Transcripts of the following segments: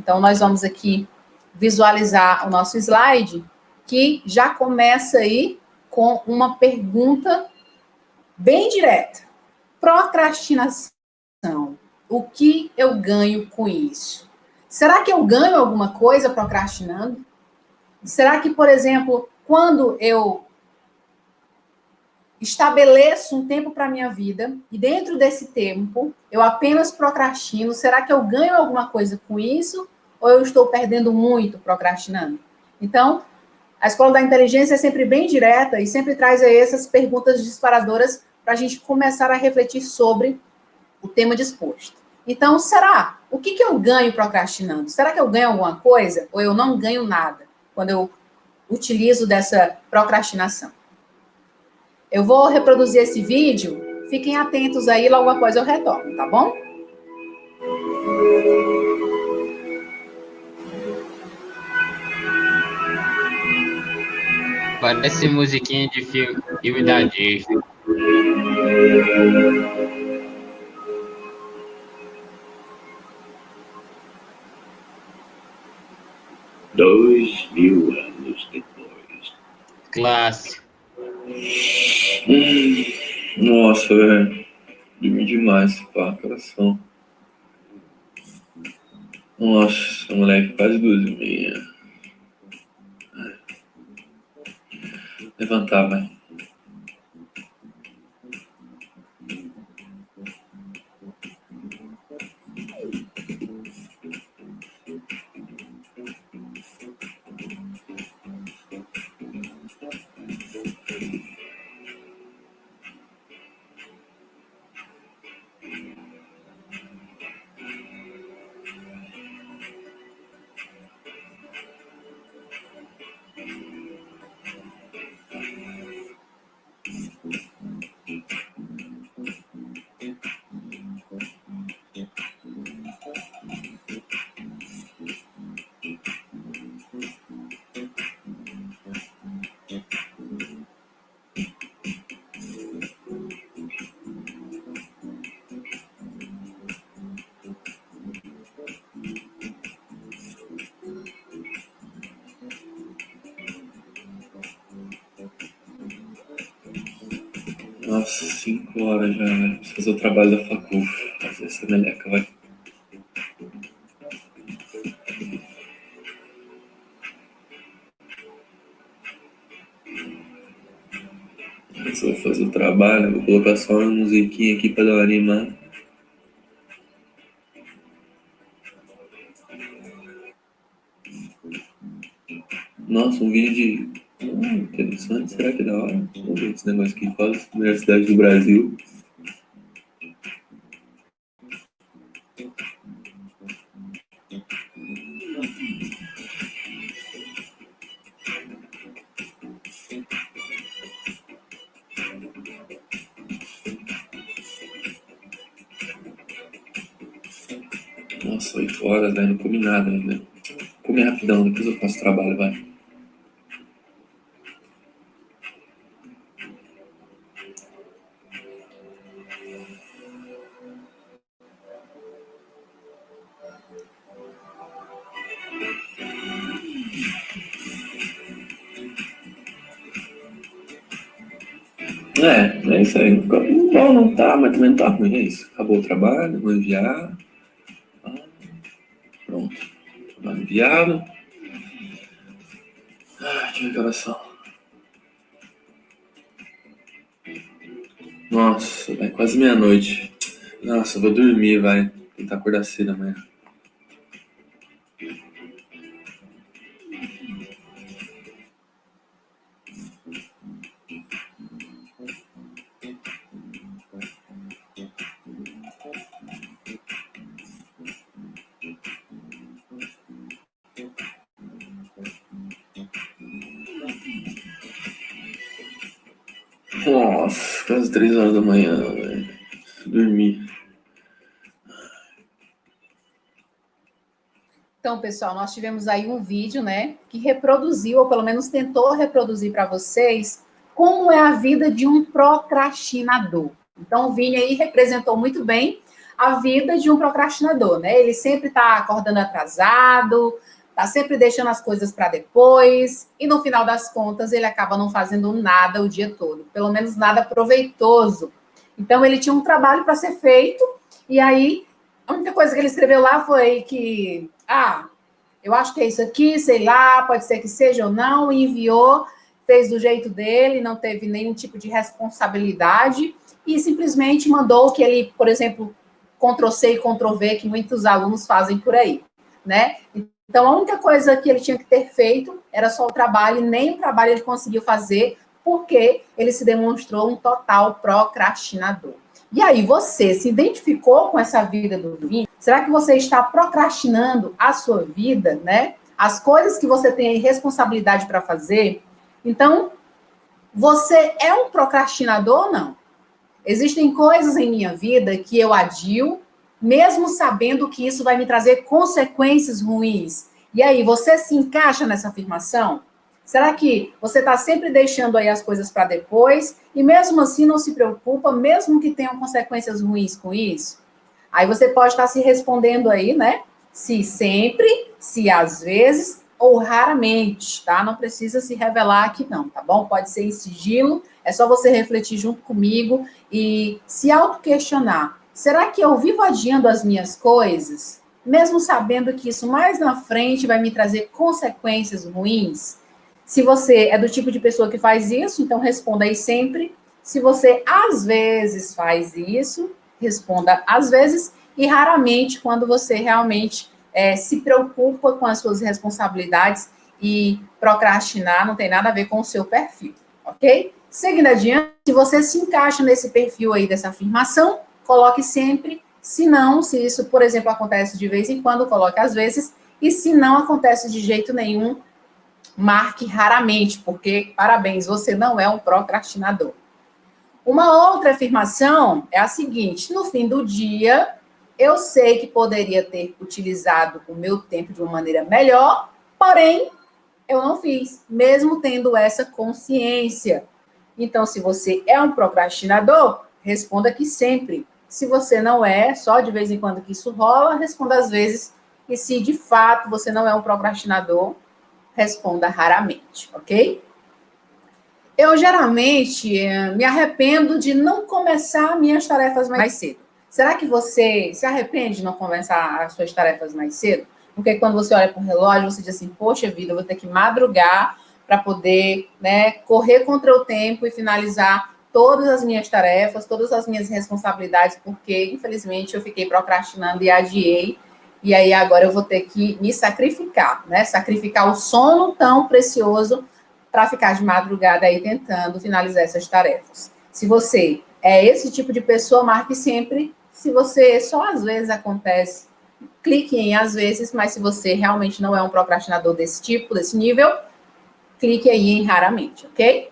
Então, nós vamos aqui visualizar o nosso slide, que já começa aí com uma pergunta bem direta. Procrastinação. O que eu ganho com isso? Será que eu ganho alguma coisa procrastinando? Será que, por exemplo, quando eu estabeleço um tempo para a minha vida e dentro desse tempo eu apenas procrastino, será que eu ganho alguma coisa com isso ou eu estou perdendo muito procrastinando? Então, a Escola da Inteligência é sempre bem direta e sempre traz aí essas perguntas disparadoras para a gente começar a refletir sobre o tema disposto. Então, será? O que eu ganho procrastinando? Será que eu ganho alguma coisa ou eu não ganho nada quando eu utilizo dessa procrastinação? Eu vou reproduzir esse vídeo, fiquem atentos aí, logo após eu retorno, tá bom? Parece musiquinha de filme da Disney. Dois mil anos depois. Clássico. Nossa, velho. Dormi demais, pá, coração. Nossa, moleque, quase 2h30. Levantar, vai. Nossa, 5 horas já, né? Preciso fazer o trabalho da facul. Fazer essa meleca, vai. Se eu vou fazer o trabalho, vou colocar só uma musiquinha aqui pra dar uma animada. Nossa, um vídeo de... interessante, será que é da hora? Vamos ver esse negócio aqui. Qual a universidade do Brasil? Nossa, 8 horas, né? Não comi nada ainda. Vou comer rapidão, depois eu faço o trabalho, vai. É isso aí. Não ficou bom, não tá, mas também não tá ruim, é isso. Acabou o trabalho, vou enviar. Pronto. Trabalho enviado. Deixa eu ver que horas são. Nossa, vai quase meia-noite. Nossa, eu vou dormir, vai. Tentar acordar cedo amanhã. Nossa, quase 3 horas da manhã, velho. Dormir. Então, pessoal, nós tivemos aí um vídeo, né, que reproduziu, ou pelo menos tentou reproduzir para vocês, como é a vida de um procrastinador. Então, o Vini aí representou muito bem a vida de um procrastinador, né? Ele sempre está acordando atrasado, está sempre deixando as coisas para depois, e no final das contas ele acaba não fazendo nada o dia todo, pelo menos nada proveitoso. Então ele tinha um trabalho para ser feito, e aí a única coisa que ele escreveu lá foi que, eu acho que é isso aqui, sei lá, pode ser que seja ou não, e enviou, fez do jeito dele, não teve nenhum tipo de responsabilidade, e simplesmente mandou que ele, por exemplo, Ctrl+C e Ctrl+V, que muitos alunos fazem por aí, né? Então, a única coisa que ele tinha que ter feito era só o trabalho, e nem o trabalho ele conseguiu fazer, porque ele se demonstrou um total procrastinador. E aí, você se identificou com essa vida do Vini? Será que você está procrastinando a sua vida, né? As coisas que você tem responsabilidade para fazer? Então, você é um procrastinador ou não? Existem coisas em minha vida que eu adio, mesmo sabendo que isso vai me trazer consequências ruins. E aí, você se encaixa nessa afirmação? Será que você está sempre deixando aí as coisas para depois e mesmo assim não se preocupa, mesmo que tenham consequências ruins com isso? Aí você pode estar se respondendo aí, né? Se sempre, se às vezes ou raramente, tá? Não precisa se revelar aqui não, tá bom? Pode ser em sigilo, é só você refletir junto comigo e se auto-questionar. Será que eu vivo adiando as minhas coisas, mesmo sabendo que isso mais na frente vai me trazer consequências ruins? Se você é do tipo de pessoa que faz isso, então responda aí sempre. Se você às vezes faz isso, responda às vezes e raramente quando você realmente se preocupa com as suas responsabilidades e procrastinar não tem nada a ver com o seu perfil, ok? Seguindo adiante, se você se encaixa nesse perfil aí dessa afirmação, coloque sempre. Se não, se isso, por exemplo, acontece de vez em quando, coloque às vezes. E se não acontece de jeito nenhum, marque raramente, porque, parabéns, você não é um procrastinador. Uma outra afirmação é a seguinte: no fim do dia, eu sei que poderia ter utilizado o meu tempo de uma maneira melhor, porém, eu não fiz, mesmo tendo essa consciência. Então, se você é um procrastinador, responda que sempre. Se você não é, só de vez em quando que isso rola, responda às vezes. E se de fato você não é um procrastinador, responda raramente, ok? Eu geralmente me arrependo de não começar minhas tarefas mais cedo. Será que você se arrepende de não começar as suas tarefas mais cedo? Porque quando você olha para o relógio, você diz assim, poxa vida, eu vou ter que madrugar para poder, né, correr contra o tempo e finalizar todas as minhas tarefas, todas as minhas responsabilidades, porque, infelizmente, eu fiquei procrastinando e adiei, e aí agora eu vou ter que me sacrificar, né? Sacrificar o sono tão precioso para ficar de madrugada aí tentando finalizar essas tarefas. Se você é esse tipo de pessoa, marque sempre. Se você só às vezes acontece, clique em às vezes, mas se você realmente não é um procrastinador desse tipo, desse nível, clique aí em raramente, ok?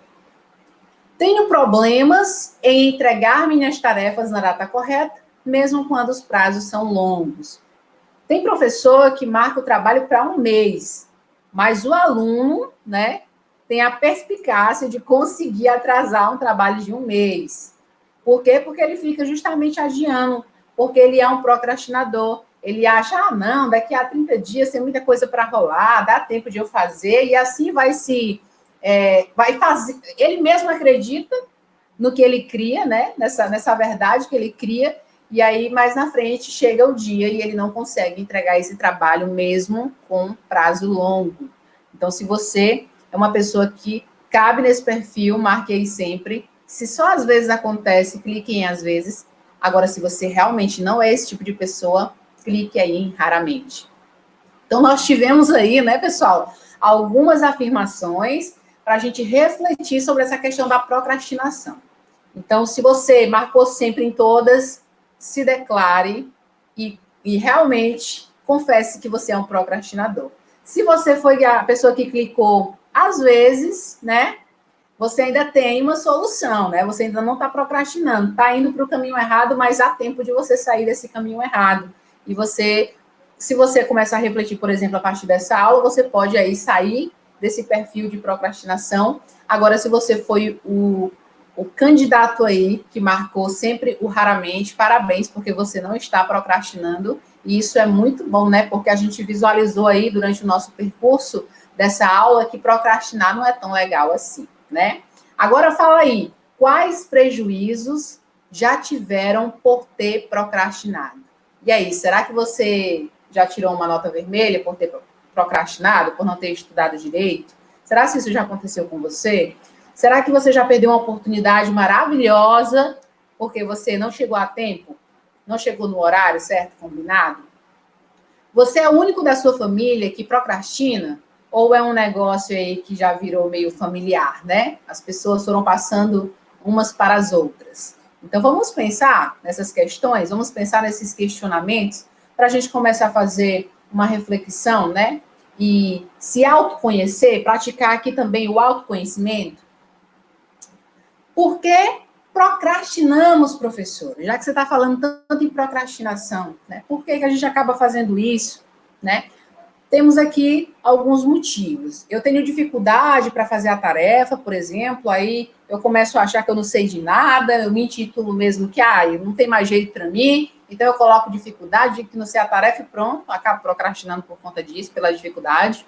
Tenho problemas em entregar minhas tarefas na data correta, mesmo quando os prazos são longos. Tem professor que marca o trabalho para um mês, mas o aluno, né, tem a perspicácia de conseguir atrasar um trabalho de um mês. Por quê? Porque ele fica justamente adiando, porque ele é um procrastinador. Ele acha, não, daqui a 30 dias tem muita coisa para rolar, dá tempo de eu fazer, e assim vai vai fazer. Ele mesmo acredita no que ele cria, né? Nessa verdade que ele cria, e aí mais na frente chega o dia e ele não consegue entregar esse trabalho mesmo com prazo longo. Então, se você é uma pessoa que cabe nesse perfil, marque aí sempre. Se só às vezes acontece, clique em às vezes. Agora, se você realmente não é esse tipo de pessoa, clique aí em raramente. Então, nós tivemos aí, né, pessoal, algumas afirmações para a gente refletir sobre essa questão da procrastinação. Então, se você marcou sempre em todas, se declare e realmente confesse que você é um procrastinador. Se você foi a pessoa que clicou às vezes, né? Você ainda tem uma solução, né? Você ainda não está procrastinando, está indo para o caminho errado, mas há tempo de você sair desse caminho errado. E você, se você começar a refletir, por exemplo, a partir dessa aula, você pode aí sair desse perfil de procrastinação. Agora, se você foi o o candidato aí que marcou sempre o raramente, parabéns, porque você não está procrastinando, e isso é muito bom, né? Porque a gente visualizou aí durante o nosso percurso dessa aula que procrastinar não é tão legal assim, né? Agora fala aí, quais prejuízos já tiveram por ter procrastinado? E aí, será que você já tirou uma nota vermelha por ter procrastinado, por não ter estudado direito? Será que isso já aconteceu com você? Será que você já perdeu uma oportunidade maravilhosa porque você não chegou a tempo? Não chegou no horário certo, combinado? Você é o único da sua família que procrastina? Ou é um negócio aí que já virou meio familiar, né? As pessoas foram passando umas para as outras. Então, vamos pensar nessas questões, vamos pensar nesses questionamentos para a gente começar a fazer uma reflexão, né? E se autoconhecer, praticar aqui também o autoconhecimento. Por que procrastinamos, professor? Já que você está falando tanto em procrastinação, né? Por que a gente acaba fazendo isso, né? Temos aqui alguns motivos. Eu tenho dificuldade para fazer a tarefa, por exemplo, aí eu começo a achar que eu não sei de nada, eu me intitulo mesmo que não tem mais jeito para mim, então eu coloco dificuldade, que não sei a tarefa e pronto, acabo procrastinando por conta disso, pela dificuldade.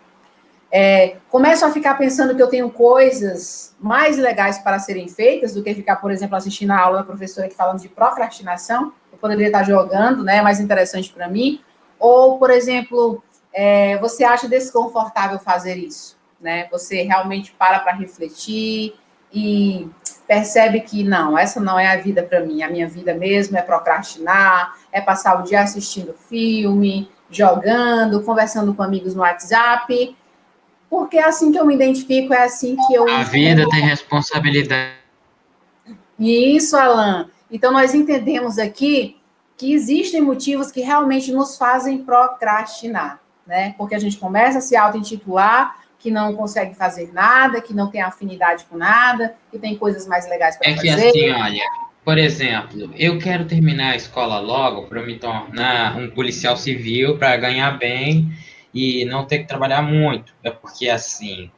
Começo a ficar pensando que eu tenho coisas mais legais para serem feitas do que ficar, por exemplo, assistindo a aula da professora aqui falando de procrastinação. Eu poderia estar jogando, né? É mais interessante para mim. Ou, por exemplo, você acha desconfortável fazer isso, né? Você realmente para refletir e percebe que não, essa não é a vida para mim. A minha vida mesmo é procrastinar, é passar o dia assistindo filme, jogando, conversando com amigos no WhatsApp. Porque é assim que eu me identifico, é assim que eu A vida tem responsabilidade. Isso, Alan. Então, nós entendemos aqui que existem motivos que realmente nos fazem procrastinar, né? Porque a gente começa a se auto-intitular que não consegue fazer nada, que não tem afinidade com nada, que tem coisas mais legais para É que fazer. assim, olha, por exemplo, eu quero terminar a escola logo para me tornar um policial civil, para ganhar bem e não ter que trabalhar muito. É porque assim,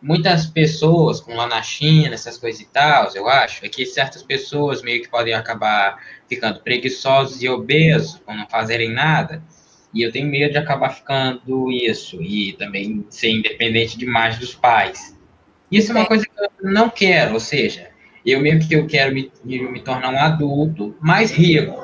muitas pessoas, como lá na China, essas coisas e tal, eu acho, é que certas pessoas meio que podem acabar ficando preguiçosos e obesos por não fazerem nada. E eu tenho medo de acabar ficando isso e também ser independente demais dos pais. Isso é uma Entende? coisa que eu não quero, ou seja, eu meio que eu quero me tornar um adulto mais rico.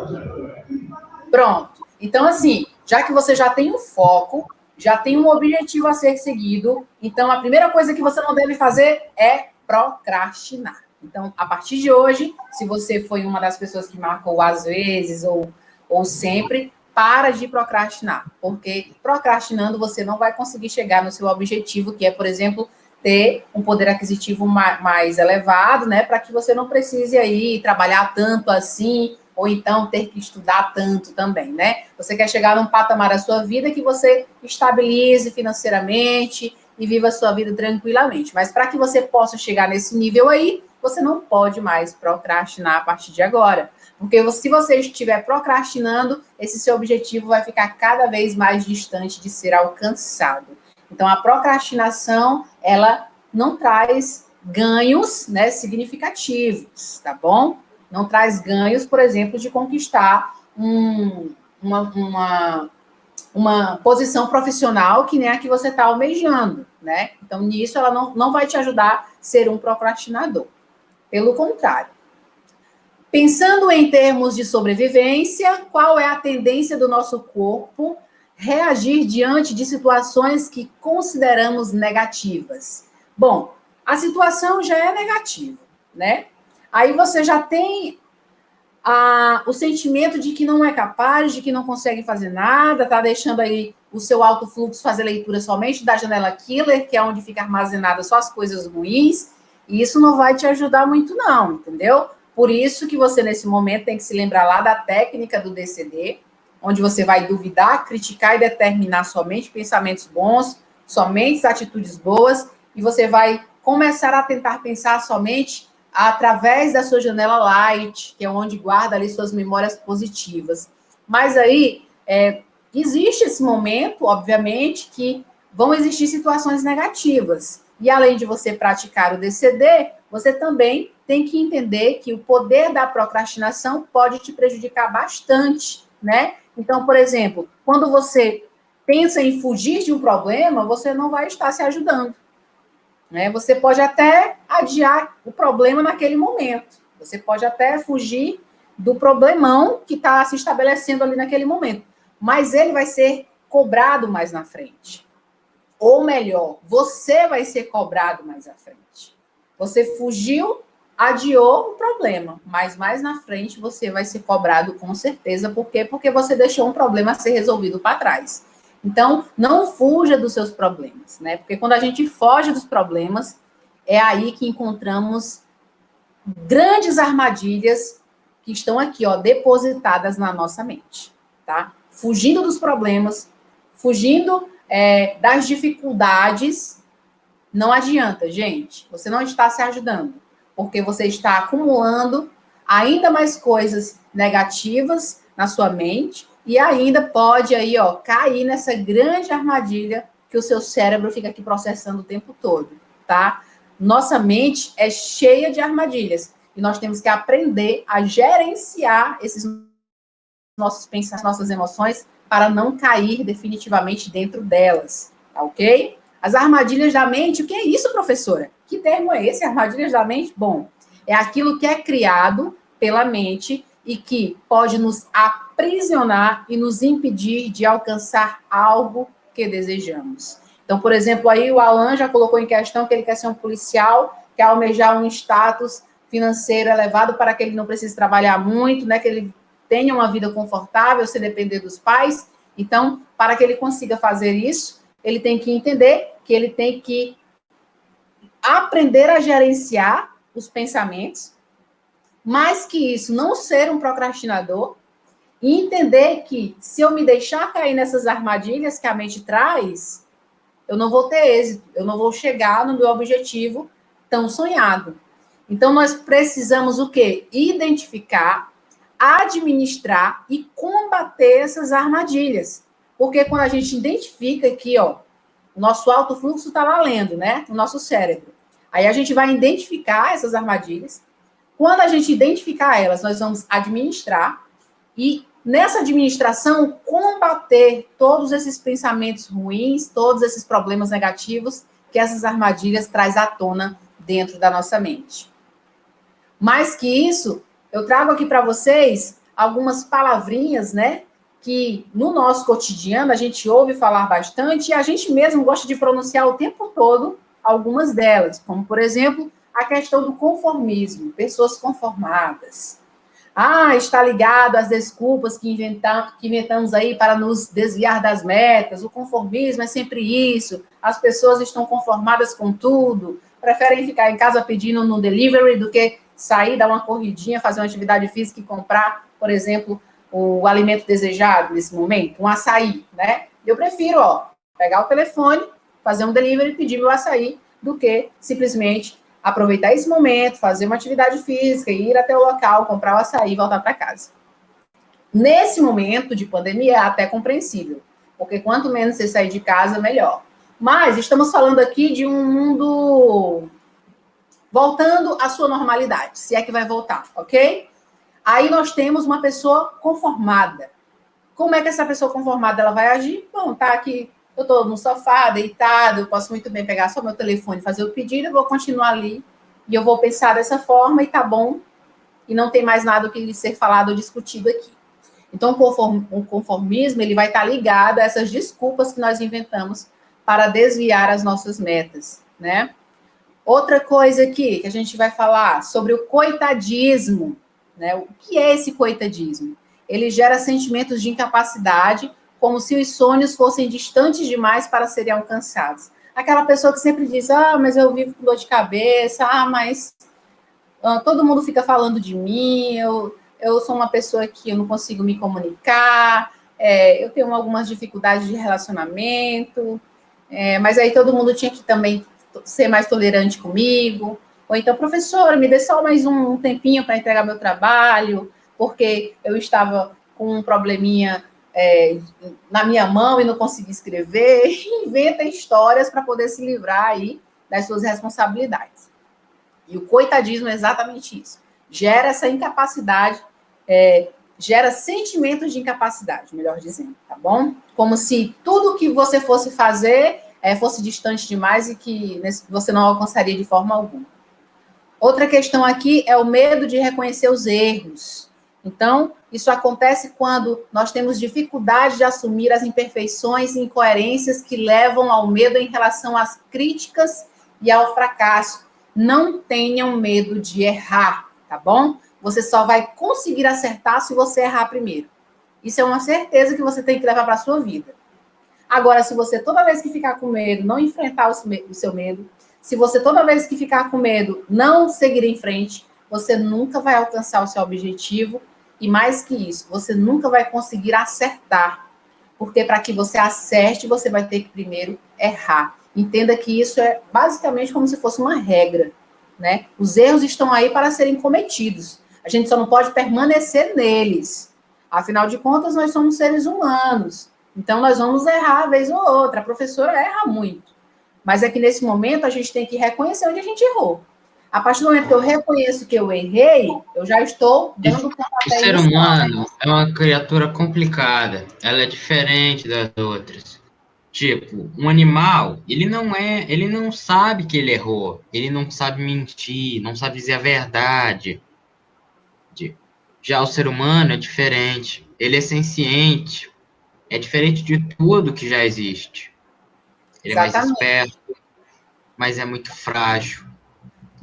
Pronto. Então, assim, já que você já tem um foco, já tem um objetivo a ser seguido, então a primeira coisa que você não deve fazer é procrastinar. Então, a partir de hoje, se você foi uma das pessoas que marcou às vezes ou sempre, para de procrastinar, porque procrastinando você não vai conseguir chegar no seu objetivo, que é, por exemplo, ter um poder aquisitivo mais elevado, né, para que você não precise aí trabalhar tanto assim, ou então ter que estudar tanto também, né? Você quer chegar num patamar da sua vida que você estabilize financeiramente e viva a sua vida tranquilamente. Mas para que você possa chegar nesse nível aí, você não pode mais procrastinar a partir de agora. Porque se você estiver procrastinando, esse seu objetivo vai ficar cada vez mais distante de ser alcançado. Então, a procrastinação, ela não traz ganhos, né, significativos, tá bom? Não traz ganhos, por exemplo, de conquistar uma posição profissional que nem a que você está almejando, né? Então, nisso, ela não vai te ajudar a ser um procrastinador. Pelo contrário. Pensando em termos de sobrevivência, qual é a tendência do nosso corpo reagir diante de situações que consideramos negativas? Bom, a situação já é negativa, né? Aí você já tem o sentimento de que não é capaz, de que não consegue fazer nada, tá deixando aí o seu alto fluxo fazer leitura somente da janela killer, que é onde fica armazenada só as coisas ruins, e isso não vai te ajudar muito não, entendeu? Por isso que você, nesse momento, tem que se lembrar lá da técnica do DCD, onde você vai duvidar, criticar e determinar somente pensamentos bons, somente atitudes boas, e você vai começar a tentar pensar somente através da sua janela light, que é onde guarda ali suas memórias positivas. Mas aí, existe esse momento, obviamente, que vão existir situações negativas. E além de você praticar o DCD, você também tem que entender que o poder da procrastinação pode te prejudicar bastante, né? Então, por exemplo, quando você pensa em fugir de um problema, você não vai estar se ajudando, né? Você pode até adiar o problema naquele momento. Você pode até fugir do problemão que está se estabelecendo ali naquele momento. Mas ele vai ser cobrado mais na frente. Ou melhor, você vai ser cobrado mais à frente. Você fugiu, adiou o problema, mas mais na frente você vai ser cobrado com certeza. Por quê? Porque você deixou um problema a ser resolvido para trás. Então, não fuja dos seus problemas, né? Porque quando a gente foge dos problemas, é aí que encontramos grandes armadilhas que estão aqui, ó, depositadas na nossa mente, tá? Fugindo dos problemas, fugindo das dificuldades, não adianta, gente. Você não está se ajudando, porque você está acumulando ainda mais coisas negativas na sua mente e ainda pode aí, ó, cair nessa grande armadilha que o seu cérebro fica aqui processando o tempo todo, tá? Nossa mente é cheia de armadilhas e nós temos que aprender a gerenciar esses nossos pensamentos, nossas emoções, para não cair definitivamente dentro delas, tá ok? As armadilhas da mente, o que é isso, professora? Que termo é esse, armadilhas da mente? Bom, é aquilo que é criado pela mente e que pode nos aprisionar e nos impedir de alcançar algo que desejamos. Então, por exemplo, aí o Alan já colocou em questão que ele quer ser um policial, quer almejar um status financeiro elevado para que ele não precise trabalhar muito, né, que ele tenha uma vida confortável, sem depender dos pais. Então, para que ele consiga fazer isso, ele tem que entender que ele tem que aprender a gerenciar os pensamentos, mais que isso, não ser um procrastinador, e entender que se eu me deixar cair nessas armadilhas que a mente traz, eu não vou ter êxito, eu não vou chegar no meu objetivo tão sonhado. Então, nós precisamos o quê? Identificar, administrar e combater essas armadilhas. Porque quando a gente identifica aqui, ó, o nosso alto fluxo está valendo, né? O nosso cérebro. Aí a gente vai identificar essas armadilhas. Quando a gente identificar elas, nós vamos administrar e nessa administração combater todos esses pensamentos ruins, todos esses problemas negativos que essas armadilhas traz à tona dentro da nossa mente. Mais que isso, eu trago aqui para vocês algumas palavrinhas, né, que no nosso cotidiano a gente ouve falar bastante e a gente mesmo gosta de pronunciar o tempo todo algumas delas, como, por exemplo, a questão do conformismo, pessoas conformadas. Ah, está ligado às desculpas que inventamos aí para nos desviar das metas, o conformismo é sempre isso, as pessoas estão conformadas com tudo, preferem ficar em casa pedindo no delivery do que sair, dar uma corridinha, fazer uma atividade física e comprar, por exemplo, o alimento desejado nesse momento, um açaí, né? Eu prefiro, ó, pegar o telefone, fazer um delivery e pedir meu açaí, do que simplesmente aproveitar esse momento, fazer uma atividade física, ir até o local, comprar o açaí e voltar para casa. Nesse momento de pandemia é até compreensível, porque quanto menos você sair de casa, melhor. Mas estamos falando aqui de um mundo voltando à sua normalidade, se é que vai voltar, ok? Aí nós temos uma pessoa conformada. Como é que essa pessoa conformada ela vai agir? Bom, tá aqui, eu estou no sofá, deitado, eu posso muito bem pegar só meu telefone, fazer o pedido, eu vou continuar ali, e eu vou pensar dessa forma, e tá bom, e não tem mais nada que ser falado ou discutido aqui. Então, o conformismo, ele vai estar ligado a essas desculpas que nós inventamos para desviar as nossas metas, né? Outra coisa aqui que a gente vai falar sobre o coitadismo, né? O que é esse coitadismo? Ele gera sentimentos de incapacidade, como se os sonhos fossem distantes demais para serem alcançados. Aquela pessoa que sempre diz, mas eu vivo com dor de cabeça, mas todo mundo fica falando de mim, eu sou uma pessoa que eu não consigo me comunicar, eu tenho algumas dificuldades de relacionamento, mas aí todo mundo tinha que também ser mais tolerante comigo, ou então, professora, me dê só mais um tempinho para entregar meu trabalho, porque eu estava com um probleminha na minha mão e não consegui escrever. Inventa histórias para poder se livrar aí das suas responsabilidades. E o coitadismo é exatamente isso. Gera essa incapacidade, gera sentimentos de incapacidade, melhor dizendo, tá bom? Como se tudo que você fosse fazer fosse distante demais e que você não alcançaria de forma alguma. Outra questão aqui é o medo de reconhecer os erros. Então, isso acontece quando nós temos dificuldade de assumir as imperfeições e incoerências que levam ao medo em relação às críticas e ao fracasso. Não tenham medo de errar, tá bom? Você só vai conseguir acertar se você errar primeiro. Isso é uma certeza que você tem que levar para a sua vida. Agora, se você toda vez que ficar com medo, não enfrentar o seu medo, se você toda vez que ficar com medo, não seguir em frente, você nunca vai alcançar o seu objetivo. E mais que isso, você nunca vai conseguir acertar. Porque para que você acerte, você vai ter que primeiro errar. Entenda que isso é basicamente como se fosse uma regra, né? Os erros estão aí para serem cometidos. A gente só não pode permanecer neles. Afinal de contas, nós somos seres humanos. Então, nós vamos errar vez ou outra. A professora erra muito. Mas é que nesse momento a gente tem que reconhecer onde a gente errou. A partir do momento que eu reconheço que eu errei, eu já estou dando o pontapé O ser humano é uma criatura complicada. Ela é diferente das outras. Tipo, um animal, ele não sabe que ele errou. Ele não sabe mentir, não sabe dizer a verdade. Já o ser humano é diferente. Ele é senciente. É diferente de tudo que já existe. Ele é mais Exatamente. esperto, mas é muito frágil.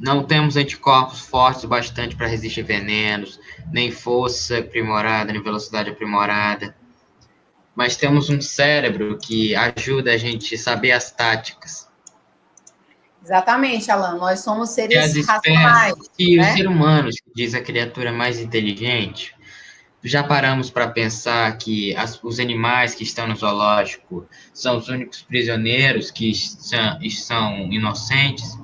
Não temos anticorpos fortes o bastante para resistir venenos, nem força aprimorada, nem velocidade aprimorada. Mas temos um cérebro que ajuda a gente a saber as táticas. Exatamente, Alan. Nós somos E seres as racionais, espécies, e o né? ser humano, diz a criatura mais inteligente, já paramos para pensar que os animais que estão no zoológico são os únicos prisioneiros que são inocentes?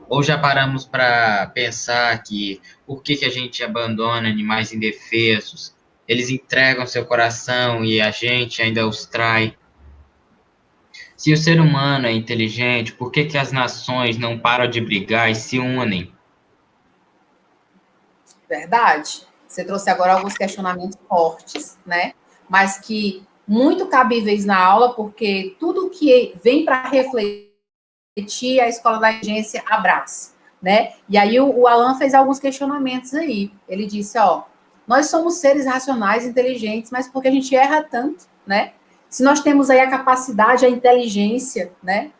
Ou já paramos para pensar que por que a gente abandona animais indefesos? Eles entregam seu coração e a gente ainda os trai. Se o ser humano é inteligente, por que as nações não param de brigar e se unem? Verdade. Você trouxe agora alguns questionamentos fortes, né? Mas que muito cabíveis na aula, porque tudo que vem para refletir a escola da agência abraça, né? E aí o Alan fez alguns questionamentos aí. Ele disse, ó, nós somos seres racionais, inteligentes, mas porque a gente erra tanto, né? Se nós temos aí a capacidade, a inteligência, né,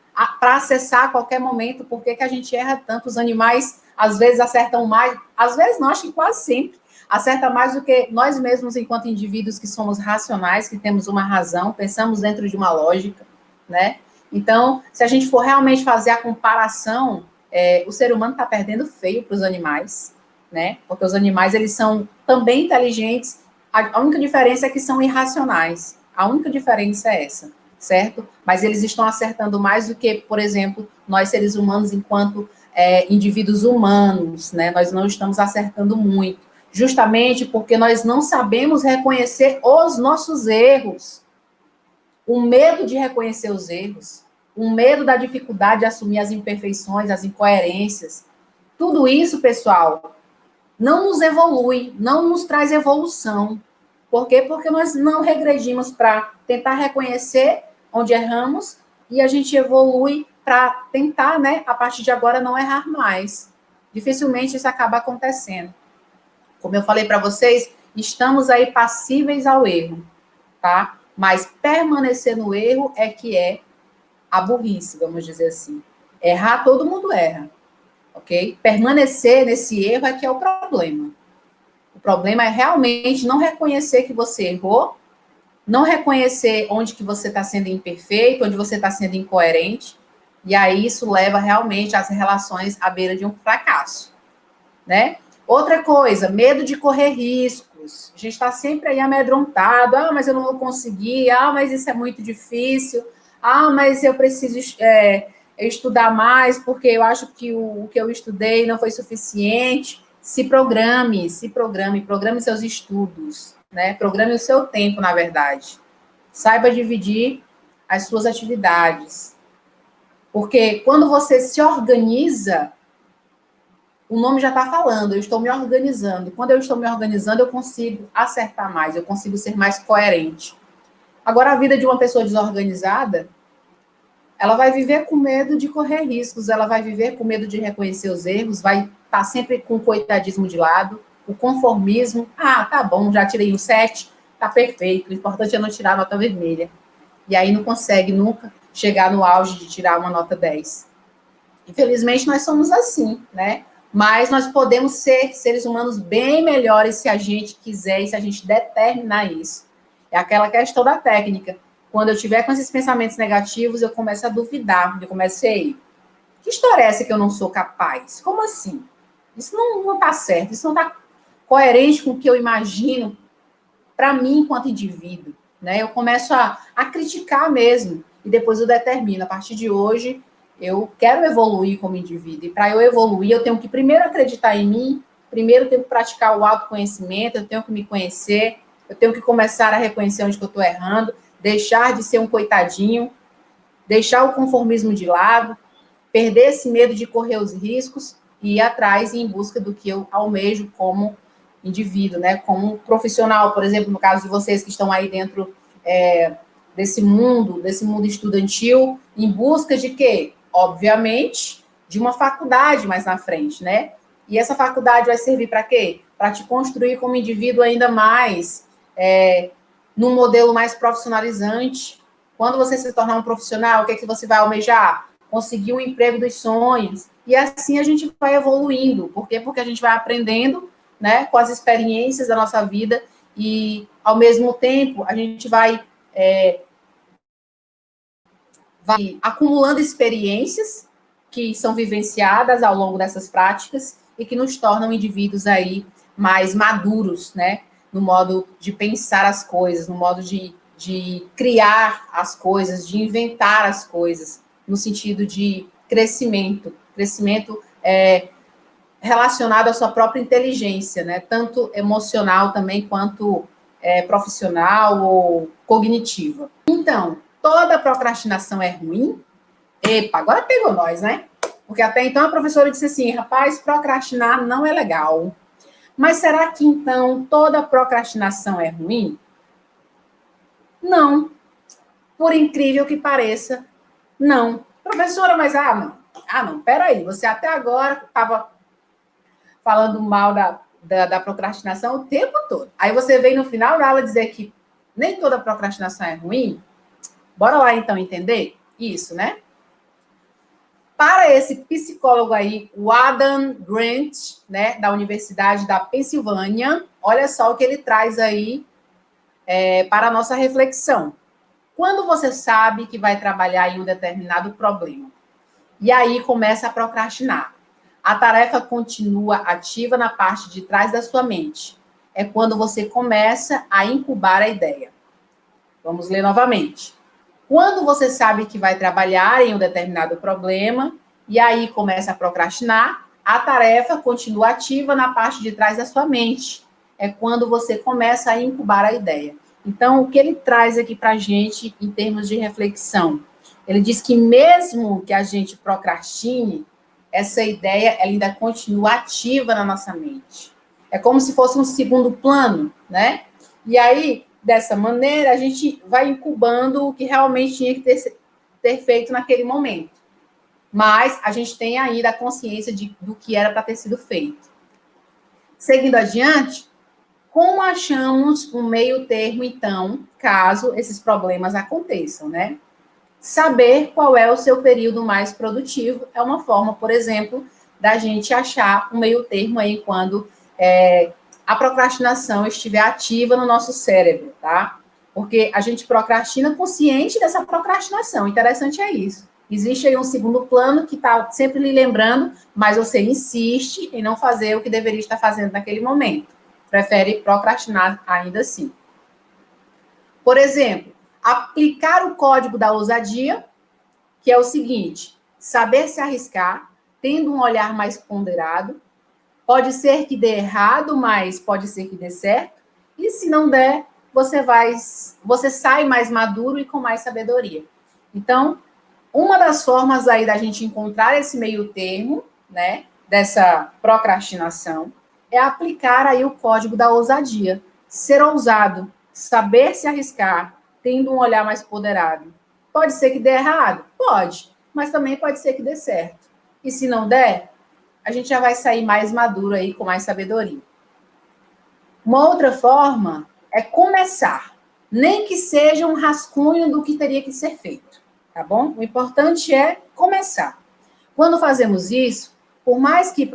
para acessar a qualquer momento, por que a gente erra tanto? Os animais às vezes acertam mais, às vezes não, acho que quase sempre acerta mais do que nós mesmos enquanto indivíduos que somos racionais, que temos uma razão, pensamos dentro de uma lógica, né? Então, se a gente for realmente fazer a comparação, o ser humano está perdendo feio para os animais, né? Porque os animais, eles são também inteligentes, a única diferença é que são irracionais. A única diferença é essa, certo? Mas eles estão acertando mais do que, por exemplo, nós seres humanos, enquanto indivíduos humanos, né? Nós não estamos acertando muito, justamente porque nós não sabemos reconhecer os nossos erros. O medo de reconhecer os erros, o medo da dificuldade de assumir as imperfeições, as incoerências, tudo isso, pessoal, não nos evolui, não nos traz evolução. Por quê? Porque nós não regredimos para tentar reconhecer onde erramos e a gente evolui para tentar, né, a partir de agora, não errar mais. Dificilmente isso acaba acontecendo. Como eu falei para vocês, estamos aí passíveis ao erro, tá? Mas permanecer no erro é que é a burrice, vamos dizer assim. Errar, todo mundo erra, ok? Permanecer nesse erro é que é o problema. O problema é realmente não reconhecer que você errou, não reconhecer onde que você está sendo imperfeito, onde você está sendo incoerente, e aí isso leva realmente as relações à beira de um fracasso, né? Outra coisa, medo de correr riscos. A gente está sempre aí amedrontado. Ah, mas eu não vou conseguir. Ah, mas isso é muito difícil. Ah, mas eu preciso estudar mais porque eu acho que o que eu estudei não foi suficiente. Programe seus estudos, né? Programe o seu tempo, na verdade. Saiba dividir as suas atividades. Porque quando você se organiza, o nome já está falando, eu estou me organizando. Quando eu estou me organizando, eu consigo acertar mais, eu consigo ser mais coerente. Agora, a vida de uma pessoa desorganizada, ela vai viver com medo de correr riscos, ela vai viver com medo de reconhecer os erros, vai estar sempre com o coitadismo de lado, o conformismo. Ah, tá bom, já tirei um 7, tá perfeito, o importante é não tirar a nota vermelha. E aí não consegue nunca chegar no auge de tirar uma nota 10. Infelizmente, nós somos assim, né? Mas nós podemos ser seres humanos bem melhores se a gente quiser e se a gente determinar isso. É aquela questão da técnica. Quando eu tiver com esses pensamentos negativos, eu começo a duvidar. Eu começo a ir. Que história é essa que eu não sou capaz? Como assim? Isso não está certo. Isso não está coerente com o que eu imagino para mim enquanto indivíduo. Né? Eu começo a criticar mesmo. E depois eu determino. A partir de hoje, eu quero evoluir como indivíduo. E para eu evoluir, eu tenho que primeiro acreditar em mim. Primeiro, eu tenho que praticar o autoconhecimento. Eu tenho que me conhecer. Eu tenho que começar a reconhecer onde que eu estou errando. Deixar de ser um coitadinho, deixar o conformismo de lado, perder esse medo de correr os riscos e ir atrás e em busca do que eu almejo como indivíduo, né? Como profissional, por exemplo, no caso de vocês que estão aí dentro desse mundo estudantil, em busca de quê? Obviamente, de uma faculdade mais na frente, né? E essa faculdade vai servir para quê? Para te construir como indivíduo ainda mais, num modelo mais profissionalizante. Quando você se tornar um profissional, o que é que você vai almejar? Conseguir o emprego dos sonhos. E assim a gente vai evoluindo. Por quê? Porque a gente vai aprendendo, né, com as experiências da nossa vida e, ao mesmo tempo, a gente vai acumulando experiências que são vivenciadas ao longo dessas práticas e que nos tornam indivíduos aí mais maduros, né? No modo de pensar as coisas, no modo de criar as coisas, de inventar as coisas, no sentido de crescimento. Crescimento relacionado à sua própria inteligência, né? Tanto emocional também, quanto profissional ou cognitiva. Então, toda procrastinação é ruim? Epa, agora pegou nós, né? Porque até então a professora disse assim, rapaz, procrastinar não é legal. Mas será que então toda procrastinação é ruim? Não. Por incrível que pareça, não. Professora, mas não, peraí, você até agora estava falando mal da procrastinação o tempo todo. Aí você vem no final da aula dizer que nem toda procrastinação é ruim? Bora lá, então, entender isso, né? Para esse psicólogo aí, o Adam Grant, né, da Universidade da Pensilvânia, olha só o que ele traz aí para a nossa reflexão. Quando você sabe que vai trabalhar em um determinado problema, e aí começa a procrastinar, a tarefa continua ativa na parte de trás da sua mente. É quando você começa a incubar a ideia. Vamos ler novamente. Quando você sabe que vai trabalhar em um determinado problema, e aí começa a procrastinar, a tarefa continua ativa na parte de trás da sua mente. É quando você começa a incubar a ideia. Então, o que ele traz aqui para a gente em termos de reflexão? Ele diz que mesmo que a gente procrastine, essa ideia ela ainda continua ativa na nossa mente. É como se fosse um segundo plano, né? E aí, dessa maneira, a gente vai incubando o que realmente tinha que ter feito naquele momento. Mas a gente tem ainda a consciência do que era para ter sido feito. Seguindo adiante, como achamos um meio termo, então, caso esses problemas aconteçam, né? Saber qual é o seu período mais produtivo é uma forma, por exemplo, da gente achar um meio termo aí quando a procrastinação estiver ativa no nosso cérebro, tá? Porque a gente procrastina consciente dessa procrastinação. Interessante é isso. Existe aí um segundo plano que está sempre lhe lembrando, mas você insiste em não fazer o que deveria estar fazendo naquele momento. Prefere procrastinar ainda assim. Por exemplo, aplicar o código da ousadia, que é o seguinte: saber se arriscar, tendo um olhar mais ponderado. Pode ser que dê errado, mas pode ser que dê certo. E se não der, você sai mais maduro e com mais sabedoria. Então, uma das formas aí da gente encontrar esse meio termo, né, dessa procrastinação é aplicar aí o código da ousadia. Ser ousado, saber se arriscar, tendo um olhar mais ponderado. Pode ser que dê errado? Pode, mas também pode ser que dê certo. E se não der, a gente já vai sair mais maduro aí, com mais sabedoria. Uma outra forma é começar, nem que seja um rascunho do que teria que ser feito, tá bom? O importante é começar. Quando fazemos isso, por mais que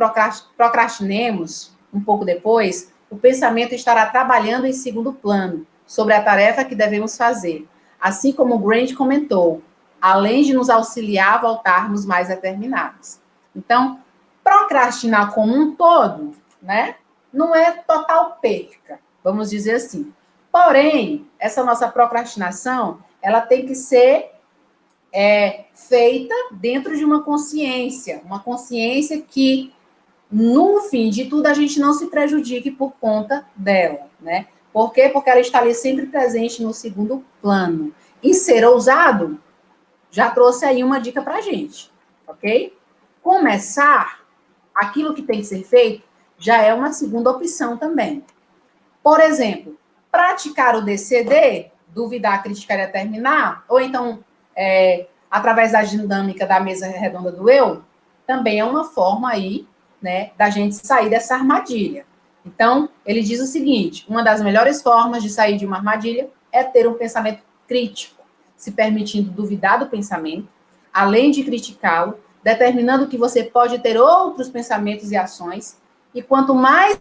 procrastinemos um pouco depois, o pensamento estará trabalhando em segundo plano sobre a tarefa que devemos fazer. Assim como o Grant comentou, além de nos auxiliar a voltarmos mais determinados. Então, procrastinar como um todo, né, não é total perca, vamos dizer assim. Porém, essa nossa procrastinação, ela tem que ser feita dentro de uma consciência que, no fim de tudo, a gente não se prejudique por conta dela, né? Por quê? Porque ela está ali sempre presente no segundo plano. E ser ousado já trouxe aí uma dica para a gente, ok? Começar aquilo que tem que ser feito já é uma segunda opção também. Por exemplo, praticar o DCD, duvidar, criticar e determinar, ou então, através da dinâmica da mesa redonda do eu, também é uma forma aí, né, da gente sair dessa armadilha. Então, ele diz o seguinte: uma das melhores formas de sair de uma armadilha é ter um pensamento crítico, se permitindo duvidar do pensamento, além de criticá-lo, determinando que você pode ter outros pensamentos e ações, e quanto mais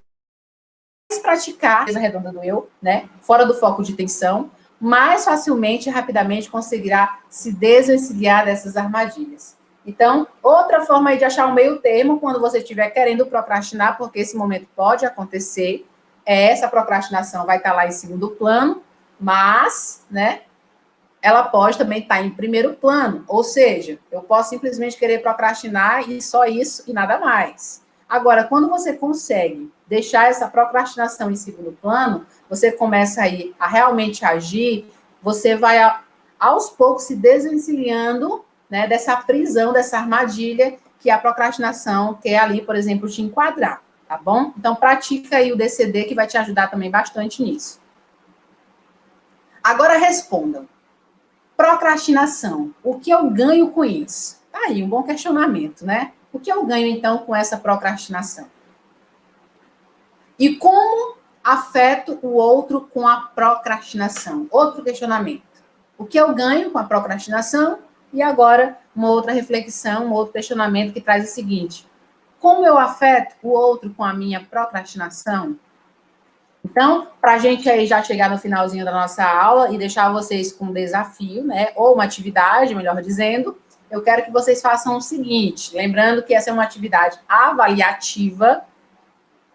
praticar a mesa redonda do eu, né, fora do foco de tensão, mais facilmente e rapidamente conseguirá se desvencilhar dessas armadilhas. Então, outra forma aí de achar um meio termo, quando você estiver querendo procrastinar, porque esse momento pode acontecer, essa procrastinação vai estar lá em segundo plano, mas, né, ela pode também estar em primeiro plano, ou seja, eu posso simplesmente querer procrastinar e só isso e nada mais. Agora, quando você consegue deixar essa procrastinação em segundo plano, você começa aí a realmente agir, você vai aos poucos se desvencilhando, né, dessa prisão, dessa armadilha que a procrastinação quer ali, por exemplo, te enquadrar, tá bom? Então, pratica aí o DCD, que vai te ajudar também bastante nisso. Agora respondam. Procrastinação. O que eu ganho com isso? Tá aí, um bom questionamento, né? O que eu ganho, então, com essa procrastinação? E como afeto o outro com a procrastinação? Outro questionamento. O que eu ganho com a procrastinação? E agora, uma outra reflexão, um outro questionamento que traz o seguinte: como eu afeto o outro com a minha procrastinação? Então, para a gente aí já chegar no finalzinho da nossa aula e deixar vocês com um desafio, né, ou uma atividade, melhor dizendo, eu quero que vocês façam o seguinte, lembrando que essa é uma atividade avaliativa.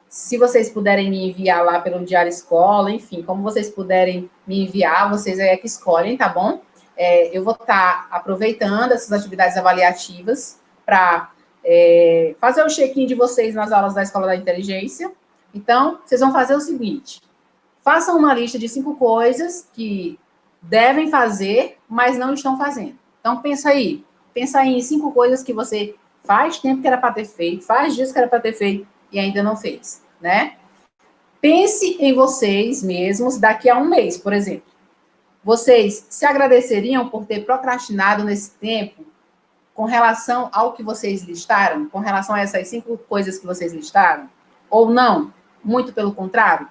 Se vocês puderem me enviar lá pelo Diário Escola, enfim, como vocês puderem me enviar, vocês é que escolhem, tá bom? Eu vou estar aproveitando essas atividades avaliativas para fazer o check-in de vocês nas aulas da Escola da Inteligência. Então, vocês vão fazer o seguinte: façam uma lista de 5 coisas que devem fazer, mas não estão fazendo. Então, pensa aí em 5 coisas que você faz tempo que era para ter feito, faz dias que era para ter feito e ainda não fez, né? Pense em vocês mesmos daqui a um mês, por exemplo. Vocês se agradeceriam por ter procrastinado nesse tempo com relação ao que vocês listaram, com relação a essas 5 coisas que vocês listaram? Ou não? Muito pelo contrário?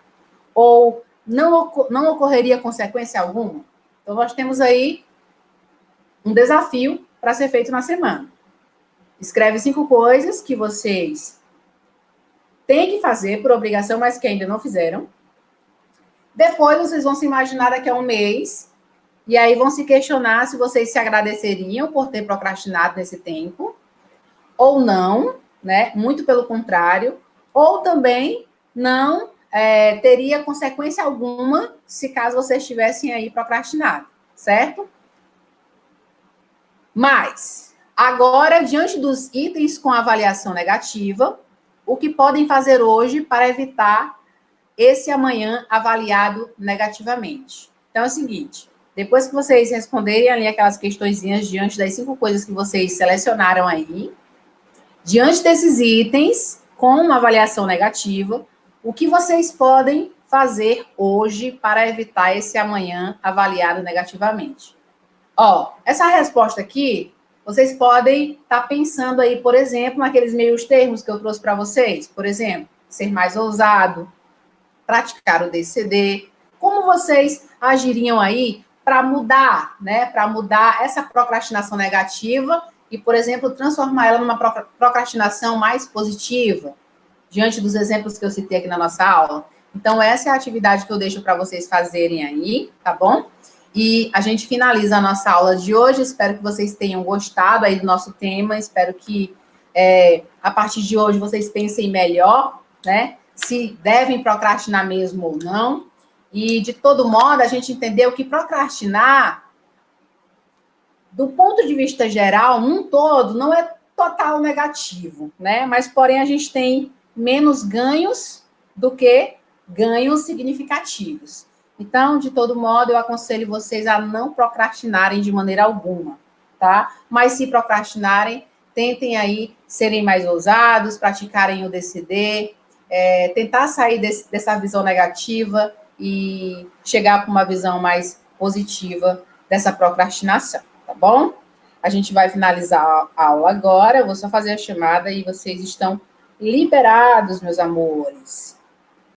Ou não ocorreria consequência alguma? Então, nós temos aí um desafio para ser feito na semana. Escreve 5 coisas que vocês têm que fazer por obrigação, mas que ainda não fizeram. Depois, vocês vão se imaginar daqui a um mês, e aí vão se questionar se vocês se agradeceriam por ter procrastinado nesse tempo, ou não, né? Muito pelo contrário, ou também não teria consequência alguma se caso vocês tivessem aí procrastinado, certo? Mas, agora, diante dos itens com avaliação negativa, o que podem fazer hoje para evitar esse amanhã avaliado negativamente? Então, é o seguinte: depois que vocês responderem ali aquelas questõezinhas diante das 5 coisas que vocês selecionaram aí, diante desses itens, com uma avaliação negativa, o que vocês podem fazer hoje para evitar esse amanhã avaliado negativamente? Ó, essa resposta aqui, vocês podem estar pensando aí, por exemplo, naqueles meios termos que eu trouxe para vocês. Por exemplo, ser mais ousado, praticar o DCD. Como vocês agiriam aí para mudar, né? Para mudar essa procrastinação negativa e, por exemplo, transformar ela numa procrastinação mais positiva, diante dos exemplos que eu citei aqui na nossa aula. Então, essa é a atividade que eu deixo para vocês fazerem aí, tá bom? E a gente finaliza a nossa aula de hoje. Espero que vocês tenham gostado aí do nosso tema. Espero que, a partir de hoje, vocês pensem melhor, né? Se devem procrastinar mesmo ou não. E, de todo modo, a gente entendeu que procrastinar, do ponto de vista geral, num todo, não é total negativo, né? Mas, porém, a gente tem menos ganhos do que ganhos significativos. Então, de todo modo, eu aconselho vocês a não procrastinarem de maneira alguma, tá? Mas se procrastinarem, tentem aí serem mais ousados, praticarem o DCD, tentar sair dessa visão negativa e chegar para uma visão mais positiva dessa procrastinação, tá bom? A gente vai finalizar a aula agora, eu vou só fazer a chamada e vocês estão liberados, meus amores.